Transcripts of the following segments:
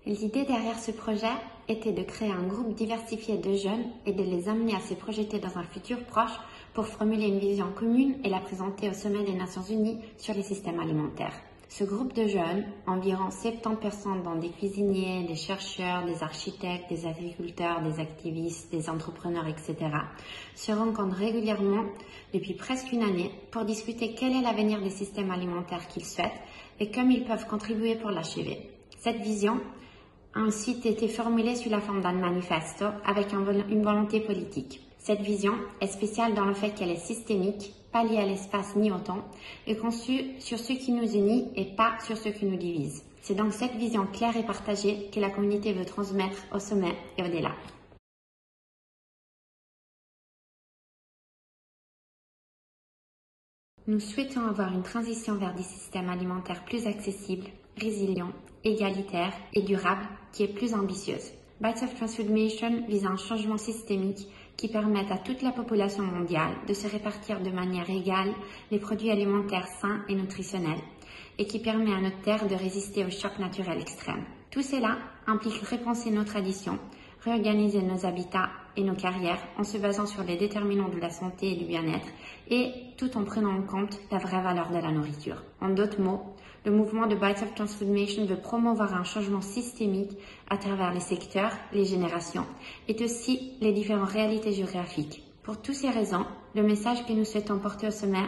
L'idée derrière ce projet était de créer un groupe diversifié de jeunes et de les amener à se projeter dans un futur proche pour formuler une vision commune et la présenter au sommet des Nations Unies sur les systèmes alimentaires. Ce groupe de jeunes, environ 70% dont des cuisiniers, des chercheurs, des architectes, des agriculteurs, des activistes, des entrepreneurs, etc., se rencontrent régulièrement depuis presque une année pour discuter quel est l'avenir des systèmes alimentaires qu'ils souhaitent et comment ils peuvent contribuer pour l'achever. Cette vision a ensuite été formulée sous la forme d'un manifesto avec une volonté politique. Cette vision est spéciale dans le fait qu'elle est systémique, pas liée à l'espace ni au temps, et conçue sur ce qui nous unit et pas sur ce qui nous divise. C'est donc cette vision claire et partagée que la communauté veut transmettre au sommet et au-delà. Nous souhaitons avoir une transition vers des systèmes alimentaires plus accessibles, résilients, égalitaires et durables qui est plus ambitieuse. Bites of Transformation vise un changement systémique qui permette à toute la population mondiale de se répartir de manière égale les produits alimentaires sains et nutritionnels et qui permet à notre terre de résister aux chocs naturels extrêmes. Tout cela implique repenser nos traditions, réorganiser nos habitats et nos carrières en se basant sur les déterminants de la santé et du bien-être et tout en prenant en compte la vraie valeur de la nourriture. En d'autres mots, le mouvement de Bites of Transformation veut promouvoir un changement systémique à travers les secteurs, les générations et aussi les différentes réalités géographiques. Pour toutes ces raisons, le message que nous souhaitons porter au sommet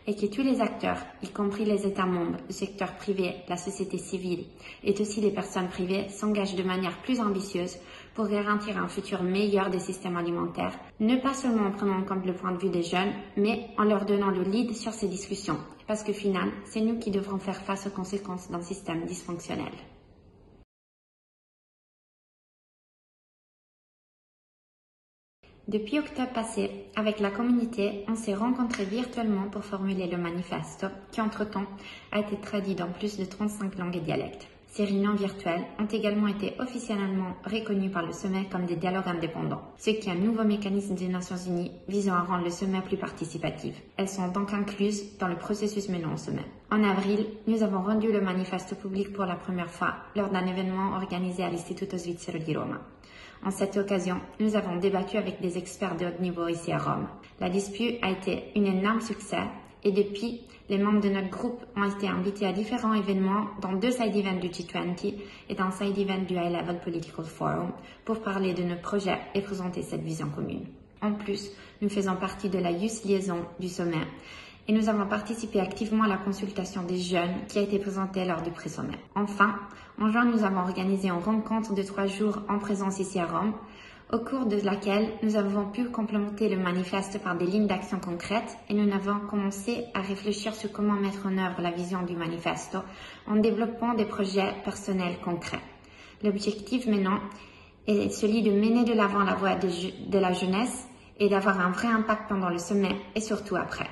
est que tous les acteurs, y compris les États membres, le secteur privé, la société civile et aussi les personnes privées, s'engagent de manière plus ambitieuse pour garantir un futur meilleur des systèmes alimentaires, ne pas seulement en prenant en compte le point de vue des jeunes, mais en leur donnant le lead sur ces discussions, parce qu'au final, c'est nous qui devrons faire face aux conséquences d'un système dysfonctionnel. Depuis octobre passé, avec la communauté, on s'est rencontrés virtuellement pour formuler le manifesto qui, entre-temps, a été traduit dans plus de 35 langues et dialectes. Ces réunions virtuelles ont également été officiellement reconnues par le sommet comme des dialogues indépendants, ce qui est un nouveau mécanisme des Nations Unies visant à rendre le sommet plus participatif. Elles sont donc incluses dans le processus menant au sommet. En avril, nous avons rendu le manifesto public pour la première fois lors d'un événement organisé à l'Istituto Svizzero di Roma. En cette occasion, nous avons débattu avec des experts de haut niveau ici à Rome. La dispute a été un énorme succès et depuis, les membres de notre groupe ont été invités à différents événements, dont 2 side events du G20 et d'un side event du High Level Political Forum, pour parler de nos projets et présenter cette vision commune. En plus, nous faisons partie de la Youth Liaison du sommet et nous avons participé activement à la consultation des jeunes qui a été présentée lors du pré-sommet. Enfin, en juin, nous avons organisé une rencontre de 3 jours en présence ici à Rome, au cours de laquelle nous avons pu complémenter le manifeste par des lignes d'action concrètes et nous avons commencé à réfléchir sur comment mettre en œuvre la vision du manifesto en développant des projets personnels concrets. L'objectif maintenant est celui de mener de l'avant la voie de la jeunesse et d'avoir un vrai impact pendant le sommet et surtout après.